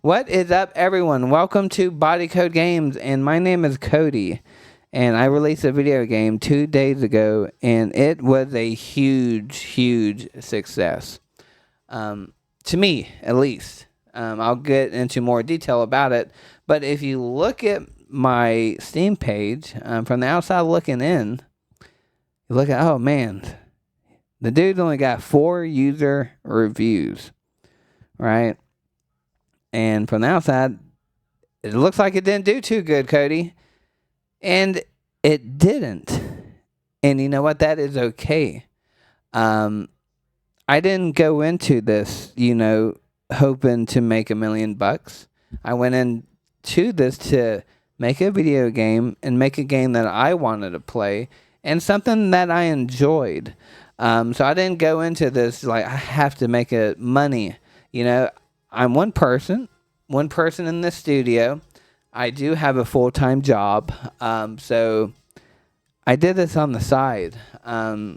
What is up, everyone? Welcome to Body Code Games, and my name is Cody. And I released a video game 2 days ago, and it was a huge success. To me, at least. I'll get into more detail about it. But if you look at my Steam page, from the outside looking in, you look at, oh man, the dude's only got 4 user reviews, right? And from the outside, it looks like it didn't do too good, Cody. And it didn't. And you know what? That is okay. I didn't go into this, hoping to make $1 million. I went into this to make a video game and make a game that I wanted to play and something that I enjoyed. So I didn't go into this like I have to make it money. I'm one person in the studio. I do have a full-time job, so I did this on the side. So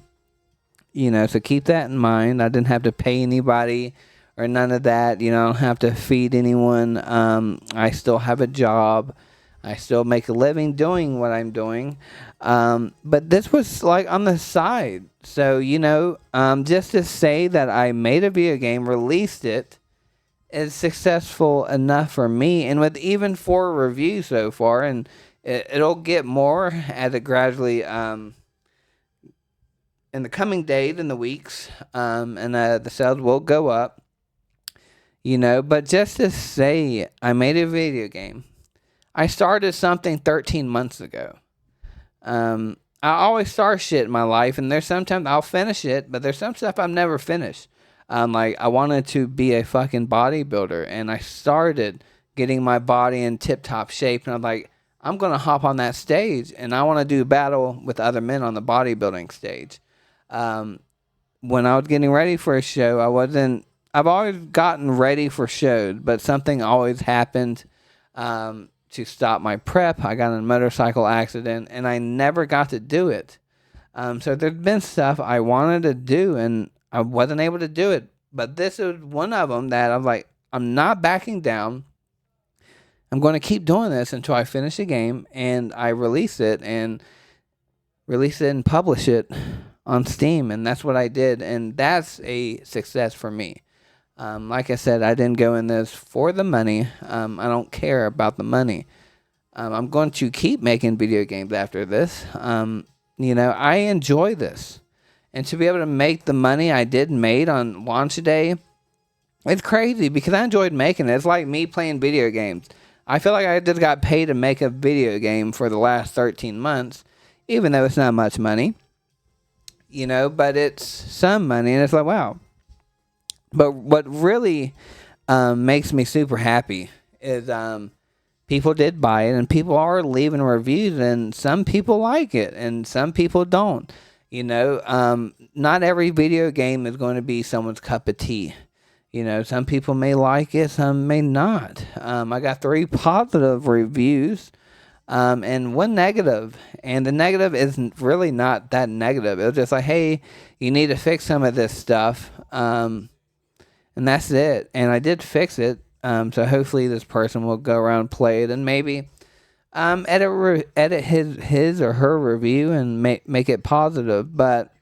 keep that in mind. I didn't have to pay anybody or none of that. I don't have to feed anyone. I still have a job. I still make a living doing what I'm doing. But this was like on the side. So, just to say that I made a video game, released it, is successful enough for me. And with even 4 reviews so far, and it'll get more as it gradually, in the coming days and the weeks, and the sales will go up. But just to say, I made a video game. I started something 13 months ago. I always start shit in my life, and there's sometimes I'll finish it, but there's some stuff I've never finished. Like I wanted to be a fucking bodybuilder, and I started getting my body in tip-top shape, and I'm like, I'm gonna hop on that stage, and I want to do battle with other men on the bodybuilding stage. When I was getting ready for a show, I've always gotten ready for shows, but something always happened to stop my prep. I got in a motorcycle accident, and I never got to do it. So there's been stuff I wanted to do, and I wasn't able to do it. But this is one of them that I'm like, I'm not backing down. I'm going to keep doing this until I finish the game, and I release it and publish it on Steam, and that's what I did, and that's a success for me. Like I said, I didn't go in this for the money. I don't care about the money. I'm going to keep making video games after this. I enjoy this. And to be able to make the money I did made on launch day, it's crazy because I enjoyed making it. It's like me playing video games. I feel like I just got paid to make a video game for the last 13 months, even though it's not much money. But it's some money, and it's like, wow. But what really makes me super happy is people did buy it, and people are leaving reviews, and some people like it, and some people don't. Not every video game is going to be someone's cup of tea. Some people may like it, some may not. I got 3 positive reviews. And 1 negative, and the negative isn't really not that negative. It was just like, hey, you need to fix some of this stuff, and that's it. And I did fix it, so hopefully this person will go around and play it, and maybe edit his or her review and make it positive. But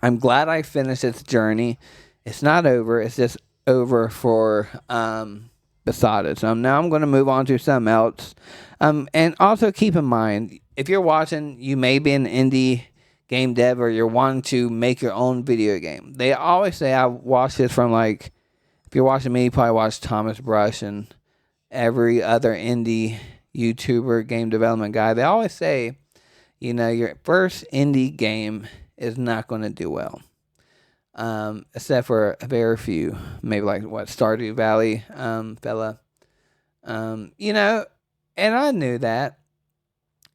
I'm glad I finished its journey. It's not over. It's just over for Besotted. So now I'm going to move on to something else. And also keep in mind, if you're watching, you may be an indie game dev or you're wanting to make your own video game. They always say, I watch this from like, if you're watching me, you probably watch Thomas Brush and every other indie YouTuber game development guy. They always say, your first indie game is not going to do well. Except for a very few, maybe like Stardew Valley fella. And I knew that,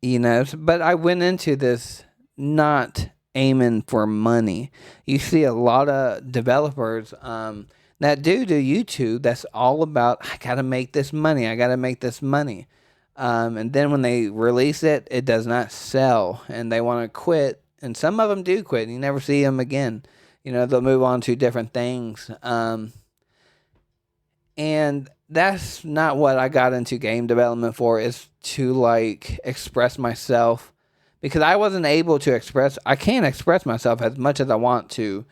but I went into this not aiming for money. You see a lot of developers that do YouTube that's all about, I gotta make this money. And then when they release it, it does not sell, and they want to quit. And some of them do quit, and you never see them again. They'll move on to different things. And that's not what I got into game development for, is to like express myself, because I wasn't able to I can't express myself as much as I want to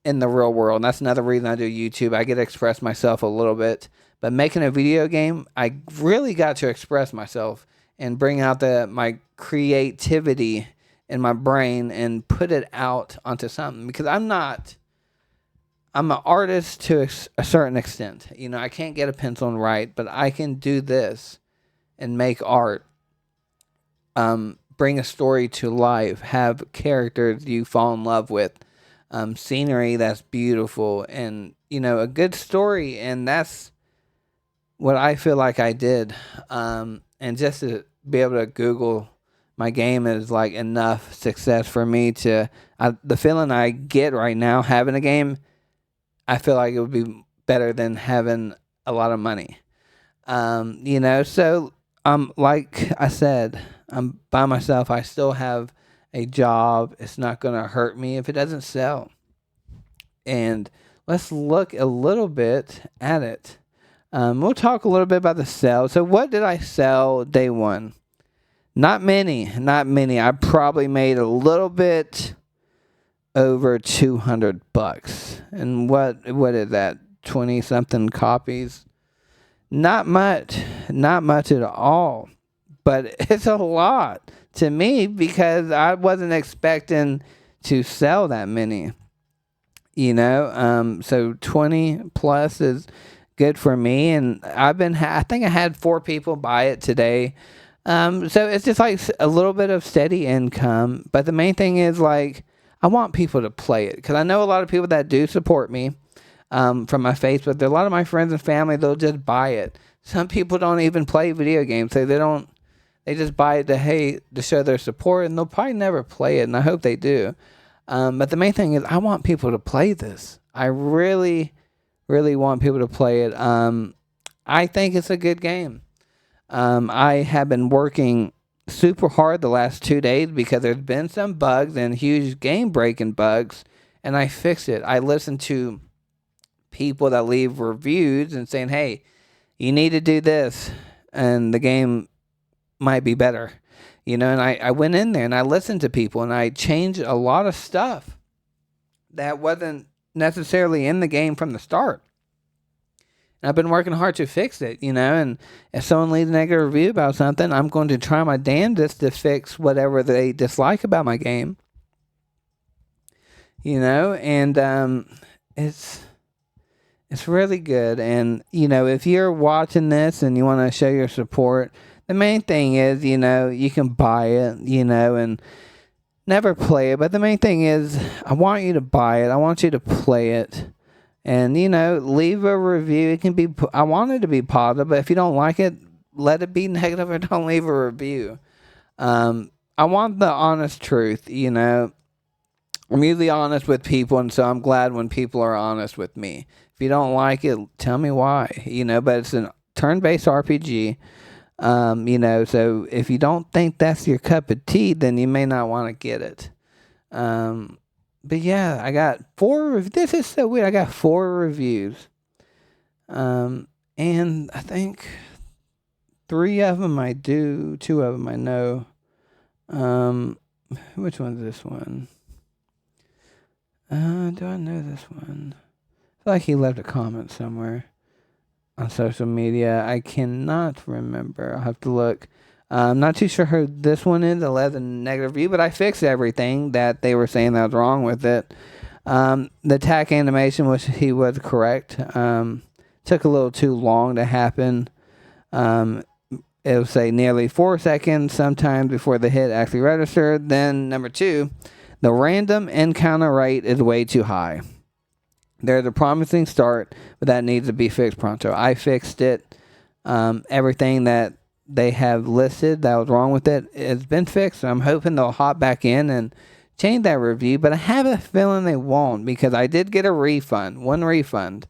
in the real world. And that's another reason I do YouTube. I get to express myself a little bit. But making a video game, I really got to express myself and bring out my creativity in my brain and put it out onto something, because I'm an artist to a certain extent. You know, I can't get a pencil and write, but I can do this and make art. Bring a story to life, have characters you fall in love with, scenery that's beautiful, and, you know, a good story. And that's what I feel like I did. And just to be able to Google my game is like enough success for me to, the feeling I get right now having a game, I feel like it would be better than having a lot of money. You know, so like I said, I'm by myself. I still have a job. It's not going to hurt me if it doesn't sell. And let's look a little bit at it. We'll talk a little bit about the sell. So what did I sell day one? Not many. I probably made a little bit over $200. And what is that? 20 something copies? Not much at all. But it's a lot to me, because I wasn't expecting to sell that many. You know, so 20 plus is good for me. And I think I had 4 people buy it today. So it's just like a little bit of steady income. But the main thing is, like, I want people to play it, because I know a lot of people that do support me from my Facebook. A lot of my friends and family, they'll just buy it. Some people don't even play video games, so they just buy it to show their support, and they'll probably never play it, and I hope they do. But the main thing is, I want people to play this. I really, really want people to play it. I think it's a good game. I have been working super hard the last 2 days, because there's been some bugs and huge game breaking bugs, and I fixed it. I listened to people that leave reviews and saying, hey, you need to do this, and the game might be better. You know, and I went in there and I listened to people, and I changed a lot of stuff that wasn't necessarily in the game from the start. And I've been working hard to fix it, you know, and if someone leaves a negative review about something, I'm going to try my damnedest to fix whatever they dislike about my game. You know, and it's really good. And, you know, if you're watching this and you want to show your support, the main thing is, you know, you can buy it, you know, and never play it. But the main thing is, I want you to buy it. I want you to play it. And, you know, leave a review. It can be, I want it to be positive, but if you don't like it, let it be negative, or don't leave a review. I want the honest truth, you know. I'm usually honest with people, and so I'm glad when people are honest with me. If you don't like it, tell me why, you know. But it's a turn-based RPG. You know, so if you don't think that's your cup of tea, then you may not want to get it. But yeah, I got 4. This is so weird. I got 4 reviews. And I think 3 of them I do, 2 of them I know. Which one's this one? Do I know this one? I feel like he left a comment somewhere on social media. I cannot remember. I'll have to look. I'm not too sure who this one is. 11 negative review, but I fixed everything that they were saying that was wrong with it. The attack animation, he was correct. Took a little too long to happen. It'll say nearly 4 seconds sometimes before the hit actually registered. Then number 2, the random encounter rate is way too high. There's a promising start, but that needs to be fixed pronto. I fixed it. Everything that they have listed that was wrong with it has been fixed. I'm hoping they'll hop back in and change that review, but I have a feeling they won't, because I did get a refund, 1 refund.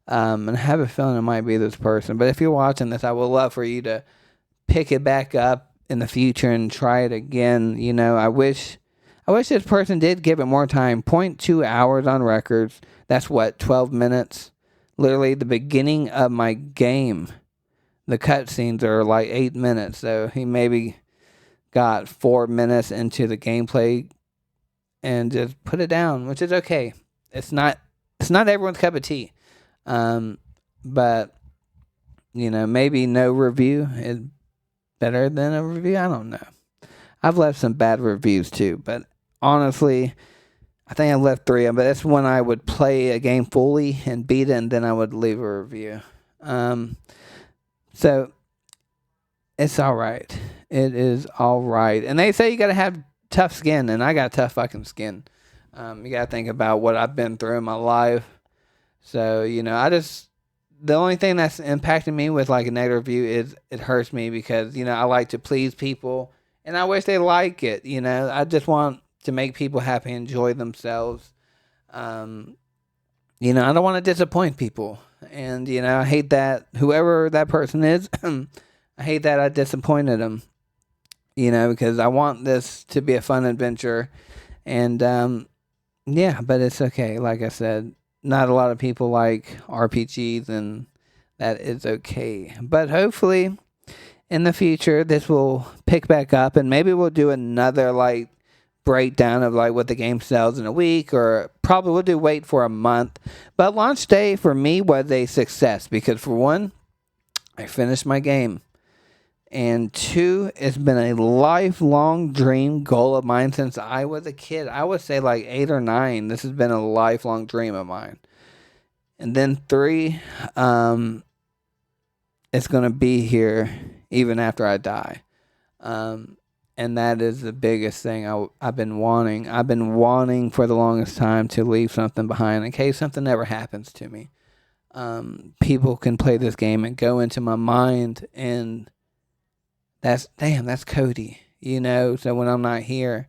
And I have a feeling it might be this person. But if you're watching this, I would love for you to pick it back up in the future and try it again. You know, I wish this person did give it more time. 0.2 hours on records. That's what, 12 minutes? literally the beginning of my game. The cutscenes are like 8 minutes, so he maybe got 4 minutes into the gameplay and just put it down, which is okay. It's not everyone's cup of tea. Um, but maybe no review is better than a review. I don't know. I've left some bad reviews too, but honestly, I think I left three of them. But that's when I would play a game fully and beat it, and then I would leave a review. So it's all right. It is all right. And they say you got to have tough skin, and I got tough fucking skin. You got to think about what I've been through in my life. So, the only thing that's impacting me with like a negative review is it hurts me because, I like to please people and I wish they like it. I just want to make people happy, enjoy themselves. I don't want to disappoint people. And, I hate that whoever that person is, I hate that I disappointed them, because I want this to be a fun adventure. And, yeah, but it's okay. Like I said, not a lot of people like RPGs, and that is okay. But hopefully in the future, this will pick back up, and maybe we'll do another like breakdown of like what the game sells in a week, or probably we'll wait for a month. But launch day for me was a success because for one, I finished my game. And two, it's been a lifelong dream goal of mine since I was a kid. I would say like 8 or 9. This has been a lifelong dream of mine. And then three, it's going to be here even after I die. And that is the biggest thing I've been wanting. I've been wanting for the longest time to leave something behind in case something ever happens to me. People can play this game and go into my mind, and that's Cody, so when I'm not here,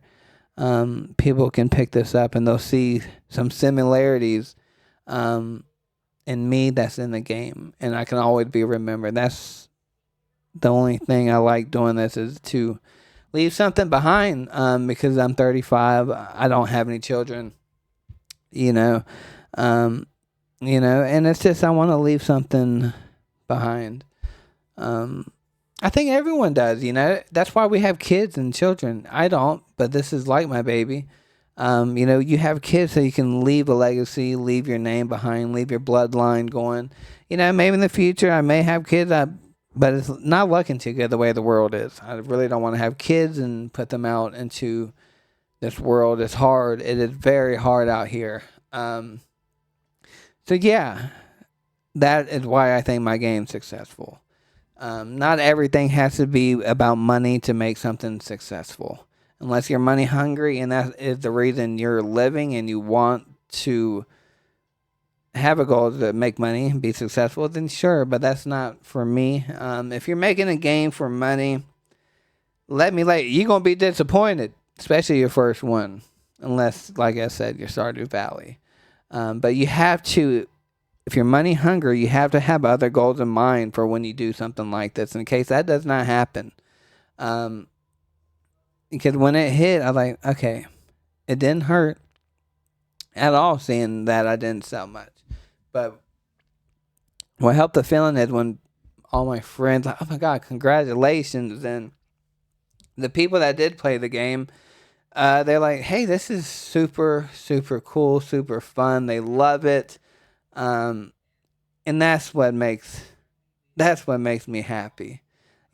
people can pick this up and they'll see some similarities in me that's in the game, and I can always be remembered. That's the only thing I like doing this, is to leave something behind, because I'm 35, I don't have any children, and it's just I want to leave something behind. I think everyone does, That's why we have kids and children. I don't, but this is like my baby. You have kids so you can leave a legacy, leave your name behind, leave your bloodline going. Maybe in the future I may have kids, but it's not looking too good the way the world is. I really don't want to have kids and put them out into this world. It's hard. It is very hard out here. So yeah, that is why I think my game's successful. Not everything has to be about money to make something successful. Unless you're money hungry and that is the reason you're living and you want to have a goal to make money and be successful, then sure, but that's not for me. If you're making a game for money, you're going to be disappointed, especially your first one. Unless, like I said, you're Stardew Valley. But you have to, if you're money hungry, you have to have other goals in mind for when you do something like this. In case that does not happen. Because when it hit, I was like, okay, it didn't hurt at all seeing that I didn't sell much. But what helped the feeling is when all my friends, like, oh my God, congratulations. And the people that did play the game, they're like, hey, this is super, super cool, super fun. They love it. And that's what makes me happy.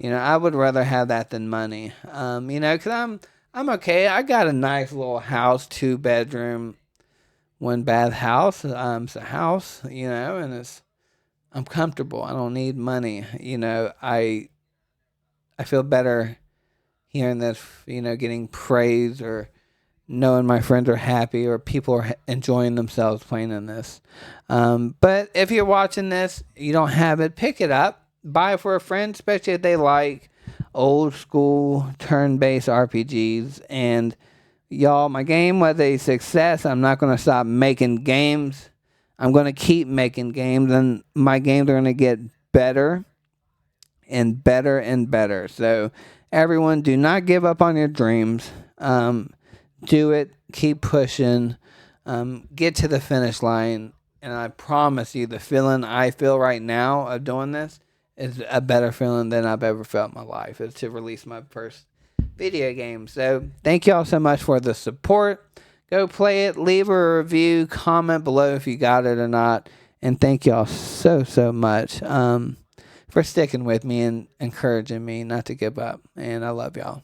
I would rather have that than money. Because I'm okay. I got a nice little house, 2-bedroom, 1-bath house. It's a house, and I'm comfortable. I don't need money. I feel better hearing this, getting praise or knowing my friends are happy or people are enjoying themselves playing in this. But if you're watching this, you don't have it, pick it up. Buy it for a friend, especially if they like old school turn-based RPGs. And y'all, my game was a success. I'm not going to stop making games. I'm going to keep making games, and my games are going to get better and better and better. So everyone, do not give up on your dreams. Do it. Keep pushing. Get to the finish line. And I promise you, the feeling I feel right now of doing this is a better feeling than I've ever felt in my life. Is to release my first video game. So thank y'all so much for the support. Go play it. Leave a review. Comment below if you got it or not. And thank y'all so much for sticking with me and encouraging me not to give up. And I love y'all.